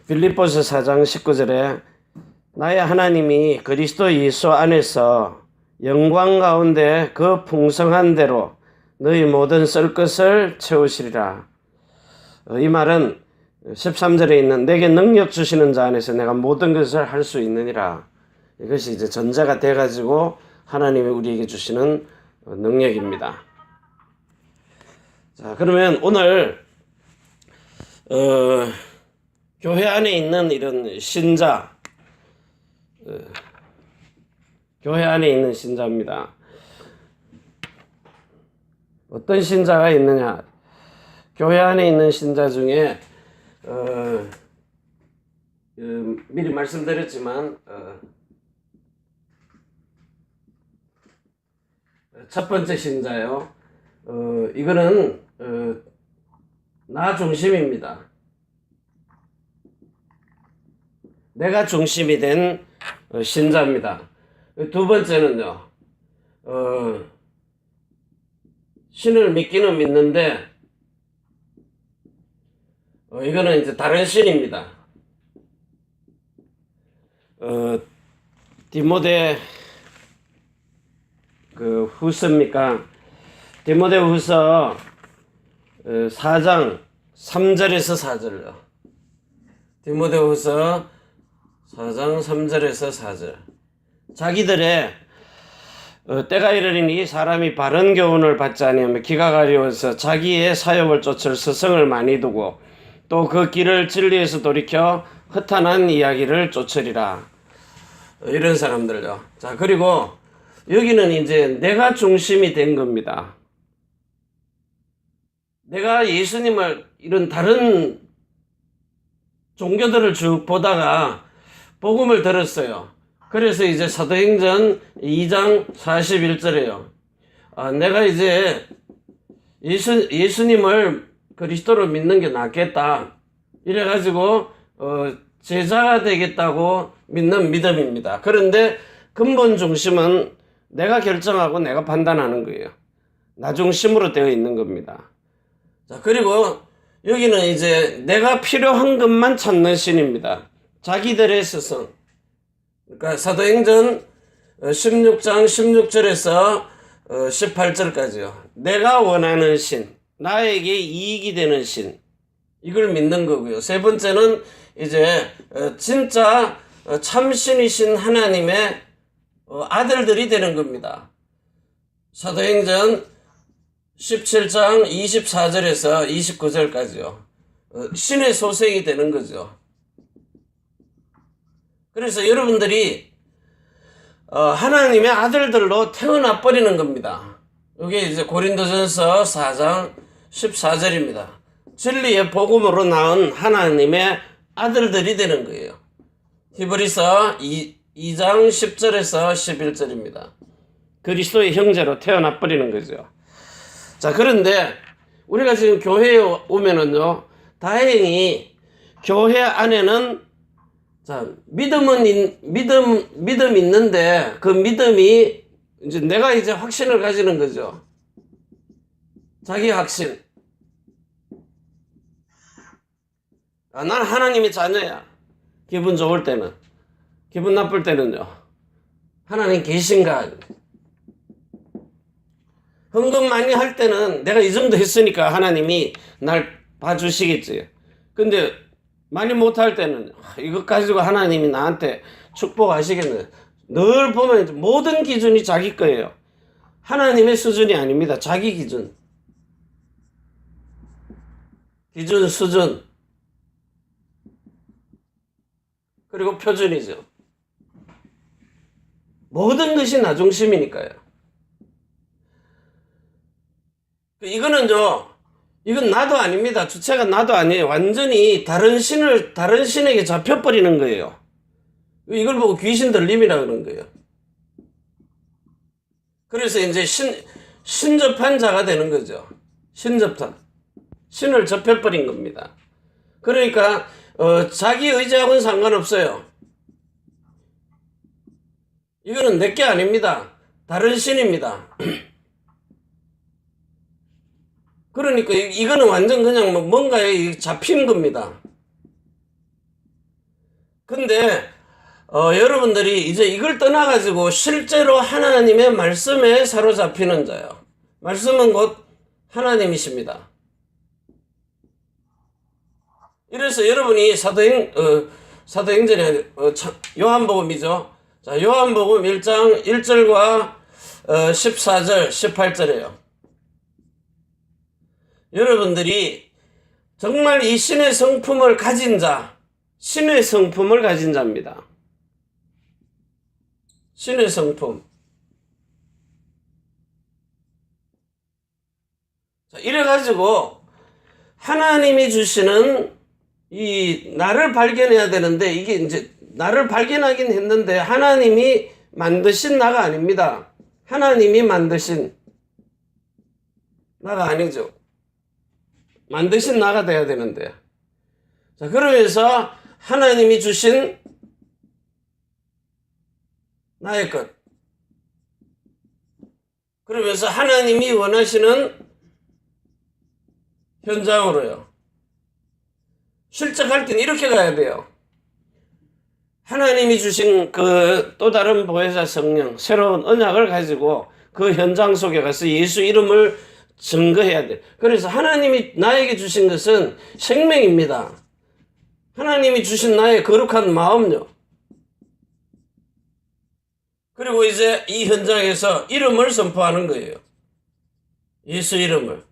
빌립보서 4장 19절에 나의 하나님이 그리스도 예수 안에서 영광 가운데 그 풍성한 대로 너희 모든 쓸 것을 채우시리라. 이 말은 13절에 있는 내게 능력 주시는 자 안에서 내가 모든 것을 할 수 있느니라. 이것이 이제 전자가 돼가지고 하나님이 우리에게 주시는 능력입니다. 자, 그러면 오늘 교회 안에 있는 이런 신자, 교회 안에 있는 신자입니다. 어떤 신자가 있느냐? 교회 안에 있는 신자 중에 미리 말씀드렸지만 첫 번째 신자요. 이거는 나 중심입니다. 내가 중심이 된 신자입니다. 두 번째는요. 신을 믿기는 믿는데 이거는 이제 다른 신입니다. 디모데 후서입니까? 디모데 후서 4장 3절에서 4절요. 디모데 후서 4장 3절에서 4절. 자기들의 때가 이르리니 사람이 바른 교훈을 받지 아니하며 기가 가려워서 자기의 사욕을 쫓을 스승을 많이 두고 또 그 길을 진리에서 돌이켜 허탄한 이야기를 쫓으리라. 이런 사람들요. 자, 그리고 여기는 이제 내가 중심이 된 겁니다. 내가 예수님을 이런 다른 종교들을 쭉 보다가 복음을 들었어요. 그래서 이제 사도행전 2장 41절에요. 내가 이제 예수님을 그리스도로 믿는 게 낫겠다. 이래가지고 제자가 되겠다고 믿는 믿음입니다. 그런데 근본 중심은 내가 결정하고 내가 판단하는 거예요. 나 중심으로 되어 있는 겁니다. 자, 그리고 여기는 이제 내가 필요한 것만 찾는 신입니다. 자기들의 스승. 그러니까 사도행전 16장 16절에서 18절까지요. 내가 원하는 신, 나에게 이익이 되는 신, 이걸 믿는 거고요. 세 번째는 이제 진짜 참신이신 하나님의 아들들이 되는 겁니다. 사도행전 17장 24절에서 29절까지요. 신의 소생이 되는 거죠. 그래서 여러분들이 하나님의 아들들로 태어나 버리는 겁니다. 이게 이제 고린도전서 4장 14절입니다. 진리의 복음으로 낳은 하나님의 아들들이 되는 거예요. 히브리서 2장 10절에서 11절입니다. 그리스도의 형제로 태어나 버리는 거죠. 자, 그런데 우리가 지금 교회에 오면은요, 다행히 교회 안에는 자, 믿음 있는데 그 믿음이 이제 내가 이제 확신을 가지는 거죠. 자기 확신. 난 하나님의 자녀야. 기분 좋을 때는. 기분 나쁠 때는요. 하나님 계신가? 헌금 많이 할 때는 내가 이 정도 했으니까 하나님이 날 봐주시겠지. 근데 많이 못할 때는 이것 가지고 하나님이 나한테 축복하시겠네. 늘 보면 모든 기준이 자기 거예요. 하나님의 수준이 아닙니다. 자기 기준. 기준, 수준. 그리고 표준이죠. 모든 것이 나 중심이니까요. 이건 나도 아닙니다. 주체가 나도 아니에요. 완전히 다른 신에게 잡혀버리는 거예요. 이걸 보고 귀신 들림이라 그러는 거예요. 그래서 이제 신접한 자가 되는 거죠. 신접한. 신을 접해버린 겁니다. 그러니까, 자기 의지하고는 상관없어요. 이거는 내게 아닙니다. 다른 신입니다. 그러니까 이거는 완전 그냥 뭔가에 잡힌 겁니다. 근데 여러분들이 이제 이걸 떠나가지고 실제로 하나님의 말씀에 사로잡히는 자요. 말씀은 곧 하나님이십니다. 이래서 여러분이 사도행전이 아니라 요한복음이죠. 자, 요한복음 1장 1절과 14절, 18절이에요. 여러분들이 정말 이 신의 성품을 가진 자, 신의 성품을 가진 자입니다. 신의 성품. 자, 이래가지고 하나님이 주시는 이 나를 발견해야 되는데, 이게 이제 나를 발견하긴 했는데 하나님이 만드신 나가 아닙니다. 하나님이 만드신 나가 아니죠. 만드신 나가 돼야 되는데. 자, 그러면서 하나님이 주신 나의 것. 그러면서 하나님이 원하시는 현장으로요. 실제 갈 때는 이렇게 가야 돼요. 하나님이 주신 그 또 다른 보혜사 성령, 새로운 언약을 가지고 그 현장 속에 가서 예수 이름을 증거해야 돼. 그래서 하나님이 나에게 주신 것은 생명입니다. 하나님이 주신 나의 거룩한 마음요. 그리고 이제 이 현장에서 이름을 선포하는 거예요. 예수 이름을.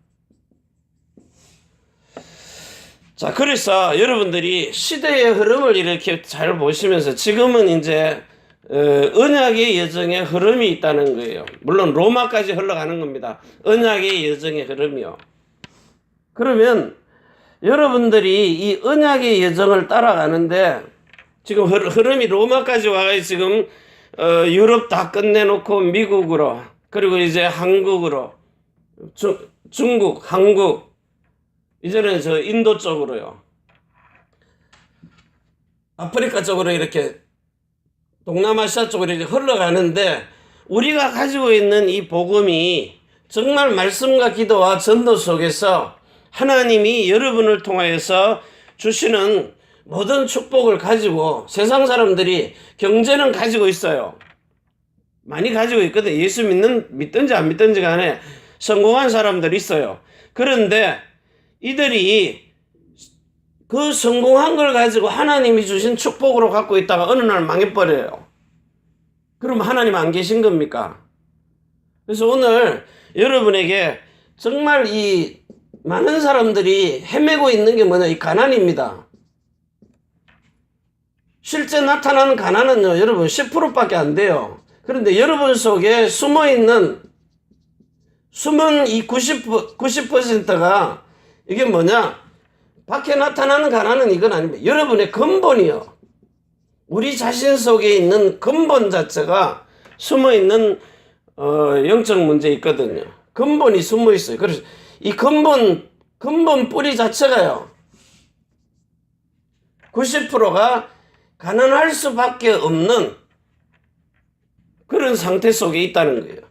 자, 그래서 여러분들이 시대의 흐름을 이렇게 잘 보시면서 지금은 이제 언약의 여정의 흐름이 있다는 거예요. 물론 로마까지 흘러가는 겁니다. 언약의 여정의 흐름이요. 그러면 여러분들이 이 언약의 여정을 따라가는데 지금 흐름이 로마까지 와서 지금 유럽 다 끝내놓고 미국으로, 그리고 이제 한국으로, 중국, 한국, 이제는 저 인도 쪽으로요. 아프리카 쪽으로 이렇게 동남아시아 쪽으로 이렇게 흘러가는데, 우리가 가지고 있는 이 복음이 정말 말씀과 기도와 전도 속에서 하나님이 여러분을 통하여서 주시는 모든 축복을 가지고 세상 사람들이 경제는 가지고 있어요. 많이 가지고 있거든. 예수 믿든지 안 믿든지 간에 성공한 사람들이 있어요. 그런데 이들이 그 성공한 걸 가지고 하나님이 주신 축복으로 갖고 있다가 어느 날 망해버려요. 그럼 하나님 안 계신 겁니까? 그래서 오늘 여러분에게 정말 이 많은 사람들이 헤매고 있는 게 뭐냐, 이 가난입니다. 실제 나타나는 가난은요, 여러분 10%밖에 안 돼요. 그런데 여러분 속에 숨은 이 90%가 이게 뭐냐? 밖에 나타나는 가난은 이건 아닙니다. 여러분의 근본이요. 우리 자신 속에 있는 근본 자체가 숨어있는 영적 문제 있거든요. 근본이 숨어 있어요. 그래서 이 근본 뿌리 자체가요. 90%가 가난할 수밖에 없는 그런 상태 속에 있다는 거예요.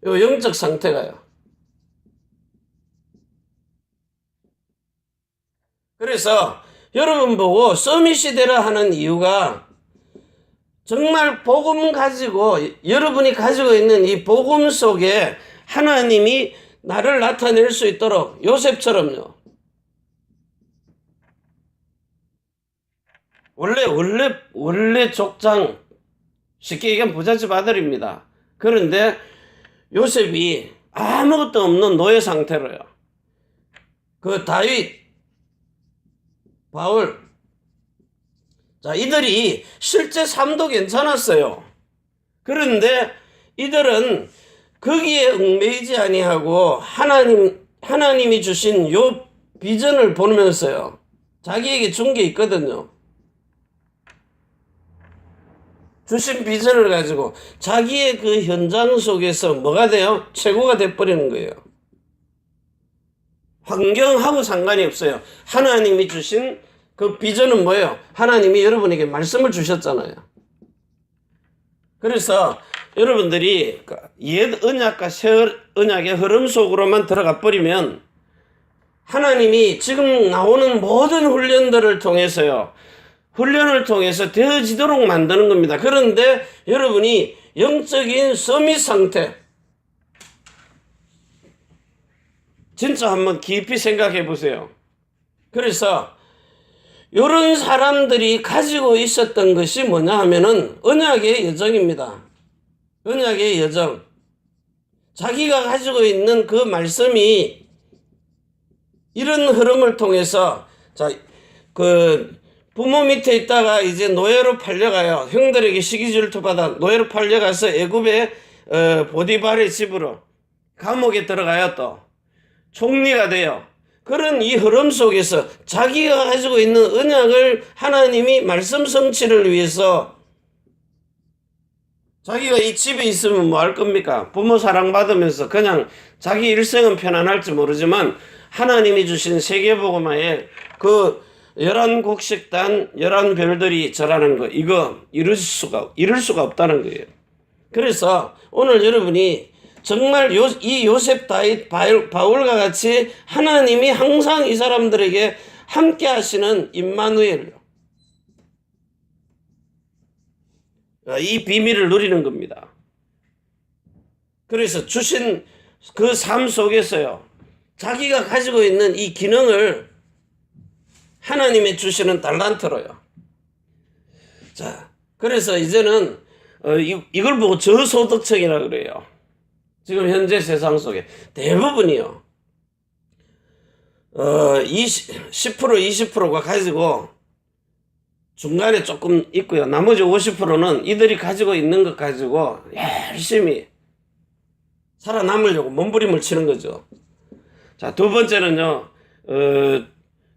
요 영적 상태가요. 그래서 여러분 보고 서밋 시대라 하는 이유가 정말 복음 가지고, 여러분이 가지고 있는 이 복음 속에 하나님이 나를 나타낼 수 있도록, 요셉처럼요. 원래 족장, 쉽게 얘기하면 부잣집 아들입니다. 그런데 요셉이 아무것도 없는 노예 상태로요. 그 다윗, 바울, 자, 이들이 실제 삶도 괜찮았어요. 그런데 이들은 거기에 얽매이지 아니하고 하나님이 주신 요 비전을 보면서요, 자기에게 준 게 있거든요. 주신 비전을 가지고 자기의 그 현장 속에서 뭐가 돼요? 최고가 돼버리는 거예요. 환경하고 상관이 없어요. 하나님이 주신 그 비전은 뭐예요? 하나님이 여러분에게 말씀을 주셨잖아요. 그래서 여러분들이 옛 언약과 새 언약의 흐름 속으로만 들어가 버리면 하나님이 지금 나오는 모든 훈련들을 통해서요, 훈련을 통해서 되어지도록 만드는 겁니다. 그런데 여러분이 영적인 서밋 상태, 진짜 한번 깊이 생각해 보세요. 그래서 이런 사람들이 가지고 있었던 것이 뭐냐 하면은 언약의 여정입니다. 언약의 여정. 자기가 가지고 있는 그 말씀이 이런 흐름을 통해서, 자, 부모 밑에 있다가 이제 노예로 팔려가요. 형들에게 시기질투 받아 노예로 팔려가서 애굽의 보디발의 집으로 감옥에 들어가요. 또 총리가 돼요. 그런 이 흐름 속에서 자기가 가지고 있는 언약을 하나님이 말씀 성취를 위해서, 자기가 이 집에 있으면 뭐 할 겁니까? 부모 사랑받으면서 그냥 자기 일생은 편안할지 모르지만 하나님이 주신 세계복음화에 그 11곡식단 11별들이 절하는 거, 이거 이룰 수가 없다는 거예요. 그래서 오늘 여러분이 정말 이 요셉, 다윗, 바울과 같이 하나님이 항상 이 사람들에게 함께 하시는 임마누엘, 이 비밀을 누리는 겁니다. 그래서 주신 그 삶 속에서요, 자기가 가지고 있는 이 기능을 하나님이 주시는 달란트로요. 자, 그래서 이제는 이걸 보고 저소득층이라 그래요. 지금 현재 세상 속에 대부분이요. 10% 20%가 가지고 중간에 조금 있고요. 나머지 50%는 이들이 가지고 있는 것 가지고 열심히 살아남으려고 몸부림을 치는 거죠. 자, 두 번째는요,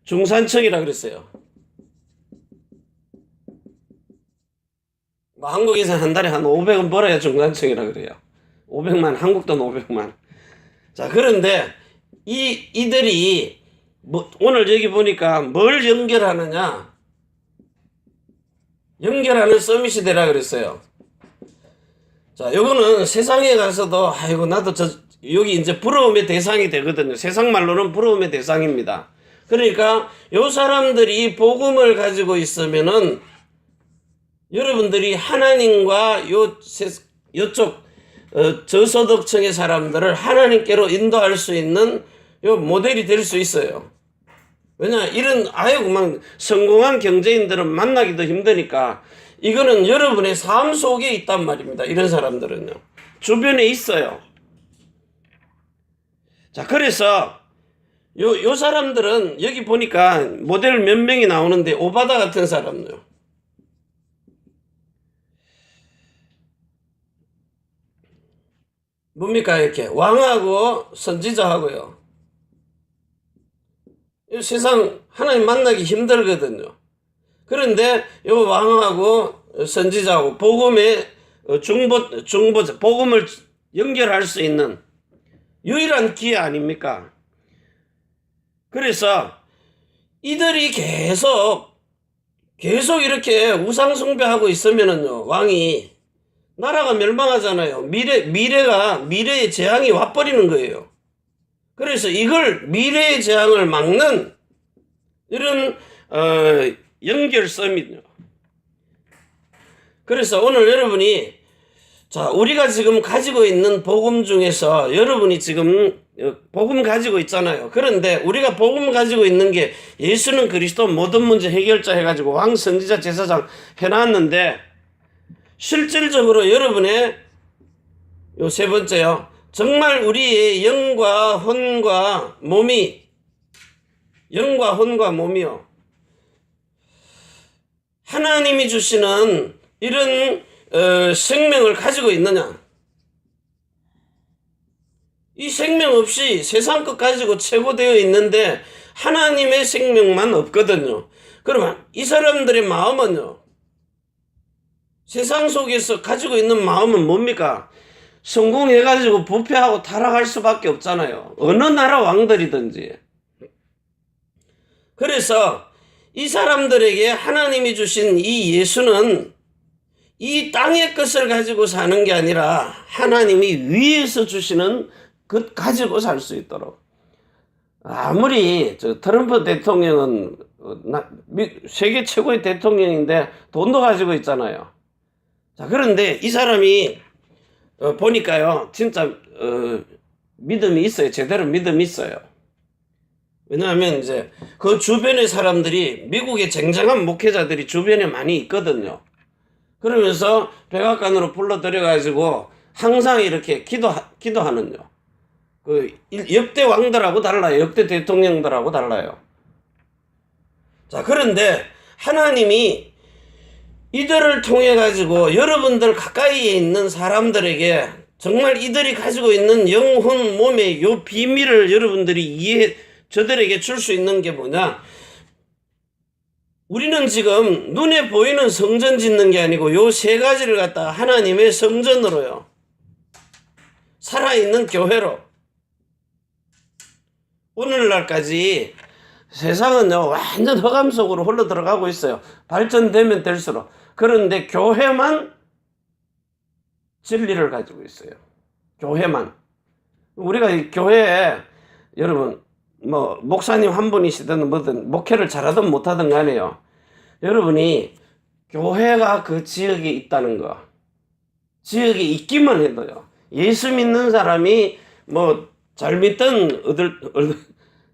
중산층이라 그랬어요. 뭐 한국에서 한 달에 한 500원 벌어야 중산층이라 그래요. 500만, 한국 돈 500만. 자, 그런데 이들이 오늘 여기 보니까 뭘 연결하느냐? 연결하는 서밋이 되라 그랬어요. 자, 요거는 세상에 가서도 아이고 나도 여기 이제 부러움의 대상이 되거든요. 세상 말로는 부러움의 대상입니다. 그러니까 요 사람들이 복음을 가지고 있으면은 여러분들이 하나님과 요쪽 저소득층의 사람들을 하나님께로 인도할 수 있는 요 모델이 될 수 있어요. 왜냐, 이런 막 성공한 경제인들은 만나기도 힘드니까 이거는 여러분의 삶 속에 있단 말입니다. 이런 사람들은요. 주변에 있어요. 자, 그래서 요 사람들은 여기 보니까 모델 몇 명이 나오는데 오바다 같은 사람들. 뭡니까? 이렇게 왕하고 선지자하고요. 이 세상 하나님 만나기 힘들거든요. 그런데 이 왕하고 선지자하고 복음의 중보자, 복음을 연결할 수 있는 유일한 기회 아닙니까? 그래서 이들이 계속 이렇게 우상숭배하고 있으면은요, 왕이 나라가 멸망하잖아요. 미래의 재앙이 와버리는 거예요. 그래서 이걸 미래의 재앙을 막는 이런 연결 서밋이요. 그래서 오늘 여러분이, 자, 우리가 지금 가지고 있는 복음 중에서 여러분이 지금 복음 가지고 있잖아요. 그런데 우리가 복음 가지고 있는 게 예수는 그리스도 모든 문제 해결자 해가지고 왕, 선지자, 제사장 해놨는데, 실질적으로 여러분의 요 세 번째요, 정말 우리의 영과 혼과 몸이요, 하나님이 주시는 이런 생명을 가지고 있느냐? 이 생명 없이 세상 것 가지고 최고되어 있는데 하나님의 생명만 없거든요. 그러면 이 사람들의 마음은요, 세상 속에서 가지고 있는 마음은 뭡니까? 성공해가지고 부패하고 타락할 수밖에 없잖아요. 어느 나라 왕들이든지. 그래서 이 사람들에게 하나님이 주신 이 예수는 이 땅의 것을 가지고 사는 게 아니라 하나님이 위에서 주시는 것 가지고 살 수 있도록. 아무리 트럼프 대통령은 세계 최고의 대통령인데 돈도 가지고 있잖아요. 자, 그런데 이 사람이 보니까요, 진짜 믿음이 있어요. 제대로 믿음이 있어요. 왜냐하면 이제 그 주변의 사람들이, 미국의 쟁쟁한 목회자들이 주변에 많이 있거든요. 그러면서 백악관으로 불러들여가지고 항상 이렇게 기도하는요. 그 역대 왕들하고 달라요. 역대 대통령들하고 달라요. 자, 그런데 하나님이 이들을 통해 가지고 여러분들 가까이에 있는 사람들에게 정말 이들이 가지고 있는 영혼 몸의 요 비밀을 여러분들이 저들에게 줄 수 있는 게 뭐냐? 우리는 지금 눈에 보이는 성전 짓는 게 아니고 요 세 가지를 갖다가 하나님의 성전으로요, 살아있는 교회로, 오늘날까지 세상은요 완전 흑암 속으로 흘러 들어가고 있어요. 발전되면 될수록. 그런데 교회만 진리를 가지고 있어요. 교회만. 우리가 이 교회에, 여러분, 뭐 목사님 한 분이시든 뭐든 목회를 잘하든 못하든 간에요, 여러분이 교회가 그 지역에 있다는 거, 지역에 있기만 해도요, 예수 믿는 사람이 뭐 잘 믿든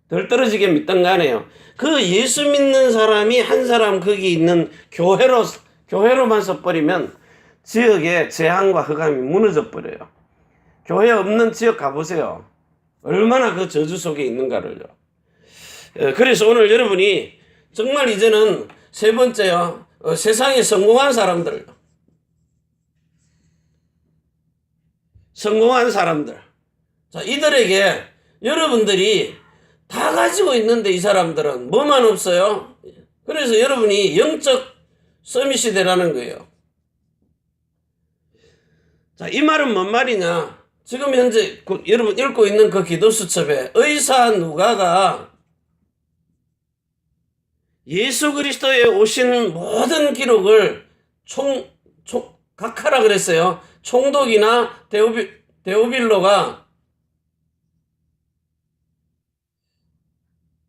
덜 떨어지게 믿든 간에요, 그 예수 믿는 사람이 한 사람 거기 있는 교회로만 서버리면 지역의 재앙과 흑암이 무너져 버려요. 교회 없는 지역 가보세요. 얼마나 그 저주 속에 있는가를요. 그래서 오늘 여러분이 정말 이제는 세 번째요, 세상에 성공한 사람들, 자, 이들에게 여러분들이 다 가지고 있는데 이 사람들은 뭐만 없어요? 그래서 여러분이 영적 서밋 시대라는 거예요. 자, 이 말은 뭔 말이냐? 지금 현재 여러분 읽고 있는 그 기도수첩에 의사 누가가 예수 그리스도의 오신 모든 기록을 각하라 그랬어요. 총독이나 데오빌로가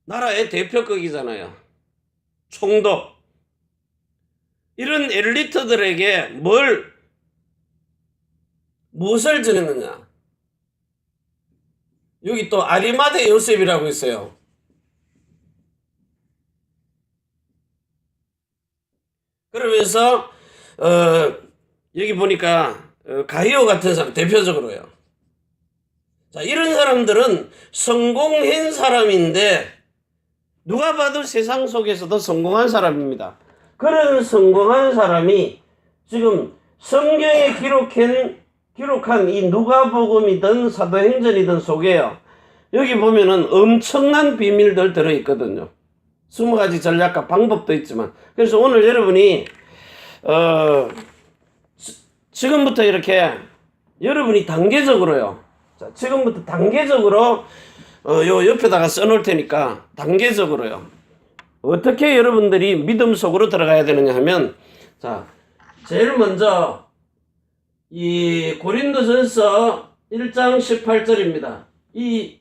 나라의 대표격이잖아요. 총독. 이런 엘리트들에게 무엇을 전했느냐? 여기 또 아리마대 요셉이라고 있어요. 그러면서 여기 보니까 가이오 같은 사람 대표적으로요. 자, 이런 사람들은 성공한 사람인데 누가 봐도 세상 속에서도 성공한 사람입니다. 그런 성공한 사람이 지금 성경에 기록한 이 누가복음이든 사도행전이든 속에요, 여기 보면은 엄청난 비밀들 들어있거든요. 20가지 전략과 방법도 있지만. 그래서 오늘 여러분이 지금부터 이렇게 여러분이 단계적으로요, 자, 지금부터 단계적으로 요 옆에다가 써놓을 테니까 단계적으로요, 어떻게 여러분들이 믿음 속으로 들어가야 되느냐 하면, 자, 제일 먼저 이 고린도전서 1장 18절입니다. 이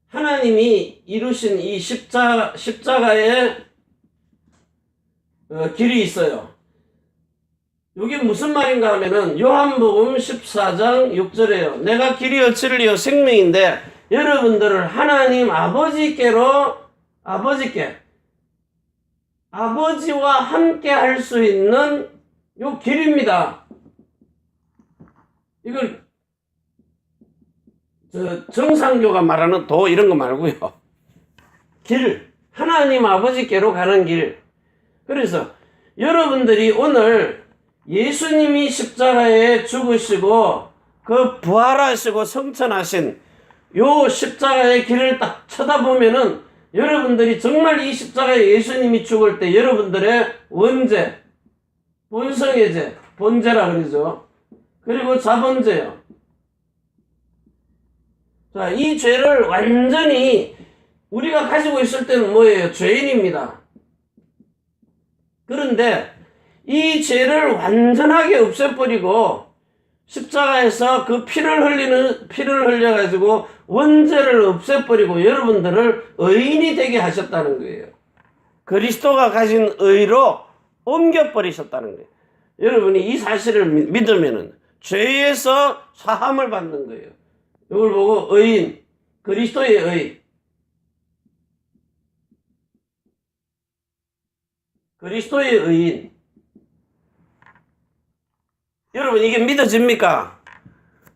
하나님이 이루신 이 십자가의 길이 있어요. 이게 무슨 말인가 하면은 요한복음 14장 6절에요. 내가 길이요 진리요 생명인데 여러분들을 하나님 아버지와 함께 할 수 있는 요 길입니다. 이걸 정상교가 말하는 도 이런 거 말고요, 길, 하나님 아버지께로 가는 길. 그래서 여러분들이 오늘 예수님이 십자가에 죽으시고 그 부활하시고 성천하신 요 십자가의 길을 딱 쳐다보면은 여러분들이 정말 이 십자가에 예수님이 죽을 때 여러분들의 원죄, 본성의 죄, 본죄라 그러죠. 그리고 자본죄요. 자, 이 죄를 완전히 우리가 가지고 있을 때는 뭐예요? 죄인입니다. 그런데 이 죄를 완전하게 없애버리고 십자가에서 그 피를 흘려가지고 원죄를 없애버리고 여러분들을 의인이 되게 하셨다는 거예요. 그리스도가 가진 의로 옮겨버리셨다는 거예요. 여러분이 이 사실을 믿으면은 죄에서 사함을 받는 거예요. 이걸 보고 의인, 그리스도의 의, 그리스도의 의인. 여러분 이게 믿어집니까?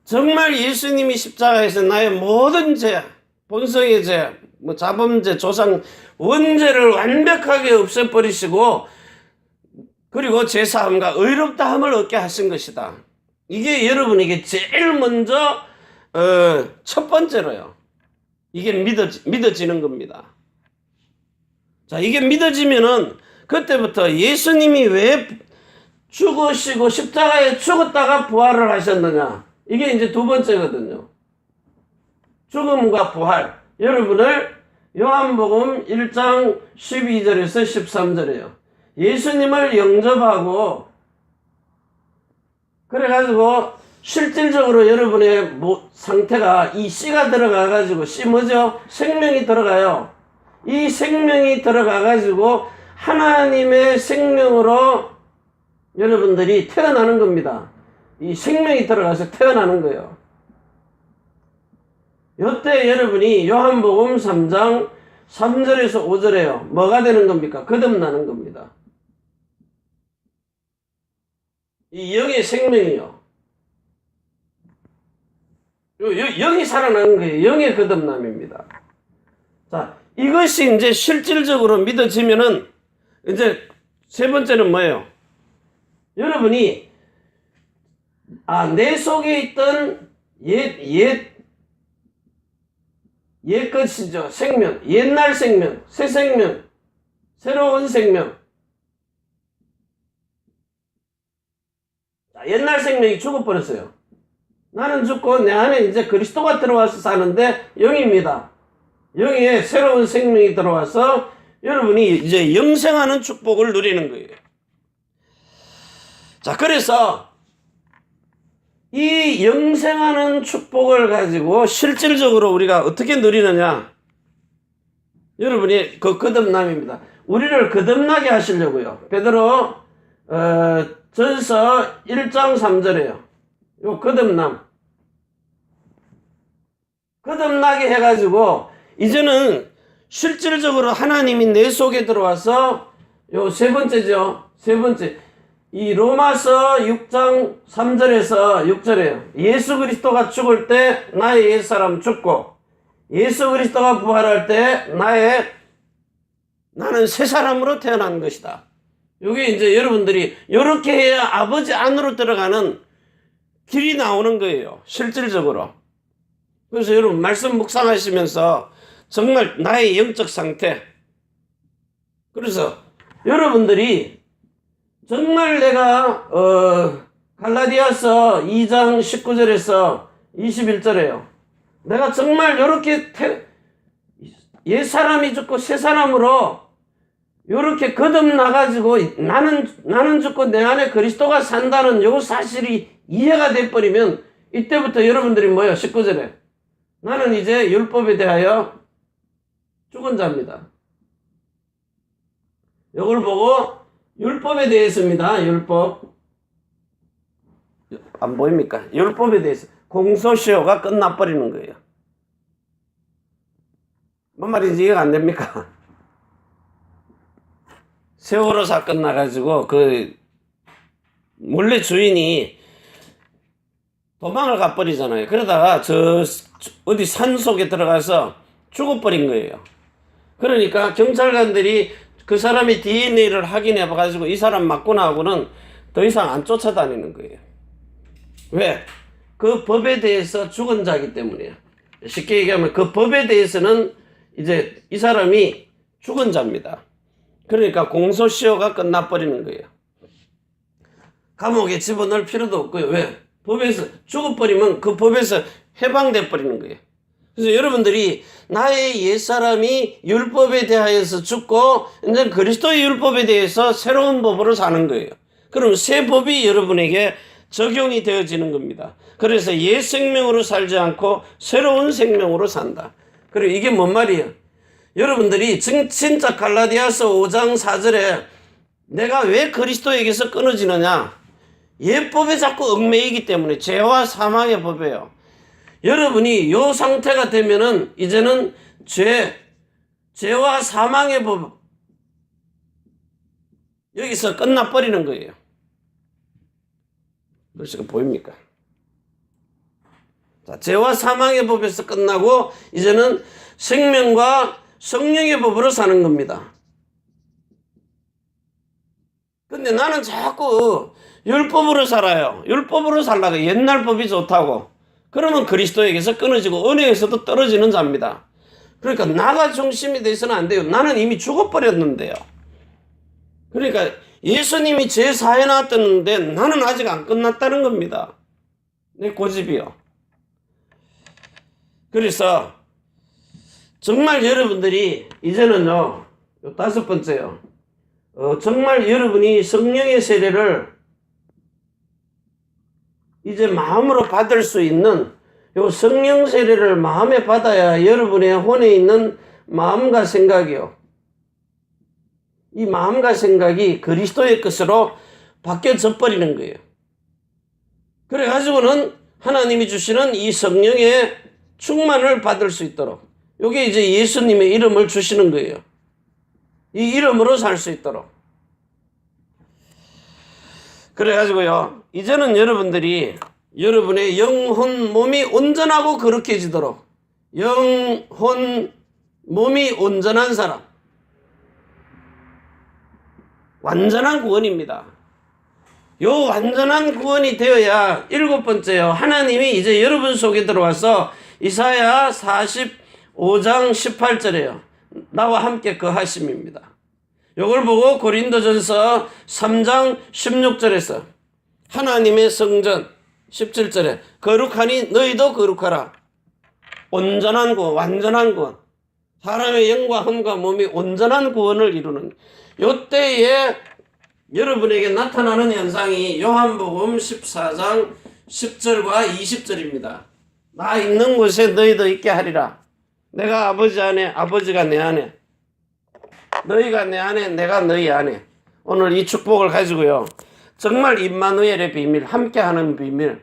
정말 예수님이 십자가에서 나의 모든 죄, 본성의 죄, 자범죄, 조상, 원죄를 완벽하게 없애버리시고 그리고 제사함과 의롭다함을 얻게 하신 것이다. 이게 여러분에게 제일 먼저 첫 번째로요. 이게 믿어지는 겁니다. 자, 이게 믿어지면은 그때부터 예수님이 왜 죽으시고 십자가에 죽었다가 부활을 하셨느냐. 이게 이제 두 번째거든요. 죽음과 부활. 여러분을 요한복음 1장 12절에서 13절이에요. 예수님을 영접하고 그래가지고 실질적으로 여러분의 상태가 이 씨가 들어가가지고 씨 뭐죠? 생명이 들어가요. 이 생명이 들어가가지고 하나님의 생명으로 여러분들이 태어나는 겁니다. 이 생명이 들어가서 태어나는 거예요. 이때 여러분이 요한복음 3장 3절에서 5절에요. 뭐가 되는 겁니까? 거듭나는 겁니다. 이 영의 생명이요. 영이 살아나는 거예요. 영의 거듭남입니다. 자, 이것이 이제 실질적으로 믿어지면은 이제 세 번째는 뭐예요? 여러분이 내 속에 있던 옛 것이죠. 생명, 옛날 생명, 새 생명, 새로운 생명. 자, 옛날 생명이 죽어버렸어요. 나는 죽고 내 안에 이제 그리스도가 들어와서 사는데 영입니다. 영에 새로운 생명이 들어와서 여러분이 이제 영생하는 축복을 누리는 거예요. 자, 그래서 이 영생하는 축복을 가지고 실질적으로 우리가 어떻게 누리느냐? 여러분이 그 거듭남입니다. 우리를 거듭나게 하시려고요. 베드로 전서 1장 3절에요. 요 거듭남. 거듭나게 해가지고 이제는 실질적으로 하나님이 내 속에 들어와서 요 세 번째죠. 세 번째. 이 로마서 6장 3절에서 6절에요. 예수 그리스도가 죽을 때 나의 옛사람 죽고 예수 그리스도가 부활할 때 나는 새 사람으로 태어난 것이다. 이게 이제 여러분들이 이렇게 해야 아버지 안으로 들어가는 길이 나오는 거예요. 실질적으로. 그래서 여러분 말씀 묵상하시면서 정말 나의 영적 상태. 그래서 여러분들이 정말 내가 갈라디아서 2장 19절에서 21절에요. 내가 정말 이렇게 옛사람이 죽고 새 사람으로 이렇게 거듭나가지고 나는 죽고 내 안에 그리스도가 산다는 요 사실이 이해가 돼버리면 이때부터 여러분들이 뭐예요? 19절에 나는 이제 율법에 대하여 죽은 자입니다. 이걸 보고 율법에 대해서입니다. 율법. 안 보입니까? 율법에 대해서. 공소시효가 끝나버리는 거예요. 뭔 말인지 이해가 안 됩니까? 세월호 사건 나가지고 몰래 주인이 도망을 가버리잖아요. 그러다가 어디 산 속에 들어가서 죽어버린 거예요. 그러니까 경찰관들이 그 사람의 DNA를 확인해 봐가지고 이 사람 맞고 나하고는 더 이상 안 쫓아다니는 거예요. 왜? 그 법에 대해서 죽은 자이기 때문이에요. 쉽게 얘기하면 그 법에 대해서는 이제 이 사람이 죽은 자입니다. 그러니까 공소시효가 끝나버리는 거예요. 감옥에 집어넣을 필요도 없고요. 왜? 법에서 죽어버리면 그 법에서 해방돼 버리는 거예요. 그래서 여러분들이 나의 옛사람이 율법에 대하여서 죽고 이제 그리스도의 율법에 대해서 새로운 법으로 사는 거예요. 그럼 새 법이 여러분에게 적용이 되어지는 겁니다. 그래서 옛 생명으로 살지 않고 새로운 생명으로 산다. 그리고 이게 뭔 말이에요? 여러분들이 진짜 갈라디아서 5장 4절에 내가 왜 그리스도에게서 끊어지느냐? 예법에 자꾸 얽매이기 때문에 죄와 사망의 법이에요. 여러분이 요 상태가 되면은 이제는 죄와 사망의 법 여기서 끝나버리는 거예요. 글씨가 보입니까? 자, 죄와 사망의 법에서 끝나고 이제는 생명과 성령의 법으로 사는 겁니다. 근데 나는 자꾸 율법으로 살아요. 율법으로 살라고 옛날 법이 좋다고. 그러면 그리스도에게서 끊어지고 은혜에서도 떨어지는 자입니다. 그러니까 나가 중심이 돼서는 안 돼요. 나는 이미 죽어버렸는데요. 그러니까 예수님이 제 사에 놨었는데 나는 아직 안 끝났다는 겁니다. 내 고집이요. 그래서 정말 여러분들이 이제는요, 요 5번째요. 정말 여러분이 성령의 세례를 이제 마음으로 받을 수 있는 요 성령 세례를 마음에 받아야 여러분의 혼에 있는 마음과 생각이요. 이 마음과 생각이 그리스도의 것으로 바뀌어져 버리는 거예요. 그래가지고는 하나님이 주시는 이 성령의 충만을 받을 수 있도록 요게 이제 예수님의 이름을 주시는 거예요. 이 이름으로 살 수 있도록. 그래가지고요, 이제는 여러분들이 여러분의 영혼 몸이 온전하고 거룩해지도록 영혼 몸이 온전한 사람, 완전한 구원입니다. 요 완전한 구원이 되어야 7번째요. 하나님이 이제 여러분 속에 들어와서 이사야 45장 18절에요. 나와 함께 거하심입니다. 요걸 보고 고린도전서 3장 16절에서 하나님의 성전 17절에 거룩하니 너희도 거룩하라. 온전한 구원, 완전한 구원. 사람의 영과 혼과 몸이 온전한 구원을 이루는 요때에 여러분에게 나타나는 현상이 요한복음 14장 10절과 20절입니다. 나 있는 곳에 너희도 있게 하리라. 내가 아버지 안에, 아버지가 내 안에, 너희가 내 안에, 내가 너희 안에. 오늘 이 축복을 가지고요, 정말 임마누엘의 비밀, 함께하는 비밀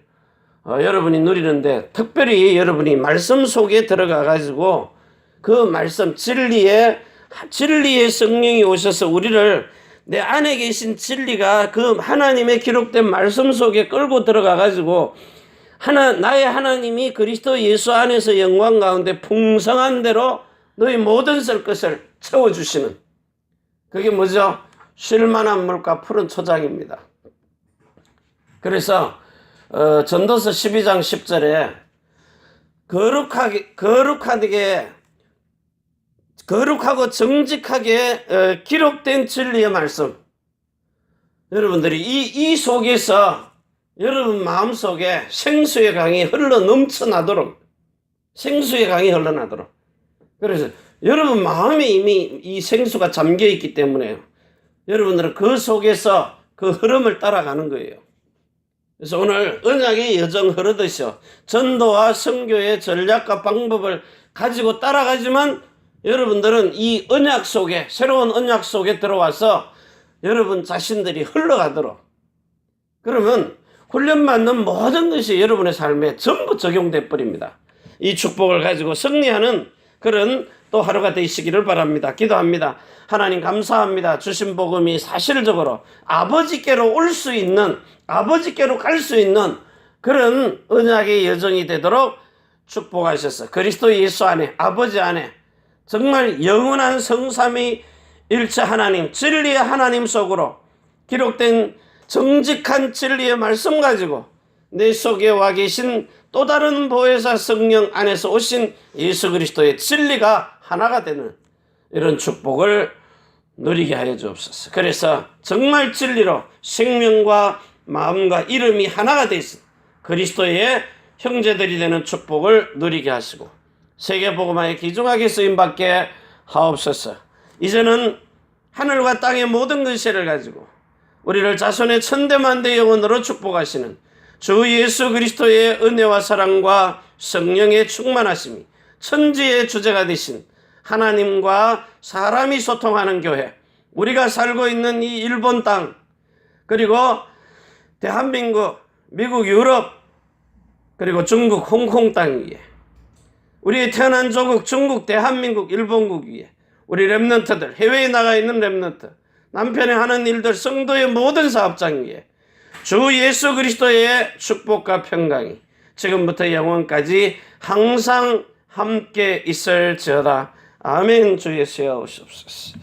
여러분이 누리는데, 특별히 여러분이 말씀 속에 들어가 가지고 그 말씀 진리의 성령이 오셔서 우리를 내 안에 계신 진리가 그 하나님의 기록된 말씀 속에 끌고 들어가 가지고 나의 하나님이 그리스도 예수 안에서 영광 가운데 풍성한 대로 너희 모든 설 것을 채워주시는, 그게 뭐죠? 쉴만한 물과 푸른 초장입니다. 그래서 전도서 12장 10절에 거룩하고 정직하게 기록된 진리의 말씀, 여러분들이 이 속에서 여러분 마음속에 생수의 강이 흘러넘쳐나도록, 생수의 강이 흘러나도록. 그래서 여러분 마음에 이미 이 생수가 잠겨있기 때문에 여러분들은 그 속에서 그 흐름을 따라가는 거예요. 그래서 오늘 언약의 여정 흐르듯이 전도와 선교의 전략과 방법을 가지고 따라가지만 여러분들은 이 언약 속에, 새로운 언약 속에 들어와서 여러분 자신들이 흘러가도록, 그러면 훈련받는 모든 것이 여러분의 삶에 전부 적용돼 버립니다. 이 축복을 가지고 승리하는 그런 또 하루가 되시기를 바랍니다. 기도합니다. 하나님 감사합니다. 주신 복음이 사실적으로 아버지께로 올 수 있는, 아버지께로 갈 수 있는 그런 언약의 여정이 되도록 축복하셔서 그리스도 예수 안에, 아버지 안에 정말 영원한 성삼위 일체 하나님, 진리의 하나님 속으로 기록된 정직한 진리의 말씀 가지고 내 속에 와 계신 또 다른 보혜사 성령 안에서 오신 예수 그리스도의 진리가 하나가 되는 이런 축복을 누리게 하여 주옵소서. 그래서 정말 진리로 생명과 마음과 이름이 하나가 되어 있는 그리스도의 형제들이 되는 축복을 누리게 하시고 세계복음화에 귀중하게 쓰임받게 하옵소서. 이제는 하늘과 땅의 모든 근세를 가지고 우리를 자손의 천대만대 영혼으로 축복하시는 주 예수 그리스도의 은혜와 사랑과 성령의 충만하심이 천지의 주제가 되신 하나님과 사람이 소통하는 교회, 우리가 살고 있는 이 일본 땅, 그리고 대한민국, 미국, 유럽, 그리고 중국, 홍콩 땅 위에, 우리의 태어난 조국 중국, 대한민국, 일본국 위에 우리 렘넌트들, 해외에 나가 있는 렘넌트, 남편이 하는 일들, 성도의 모든 사업장 위에 주 예수 그리스도의 축복과 평강이 지금부터 영원까지 항상 함께 있을지어다. 아멘. 주 예수여 오시옵소서.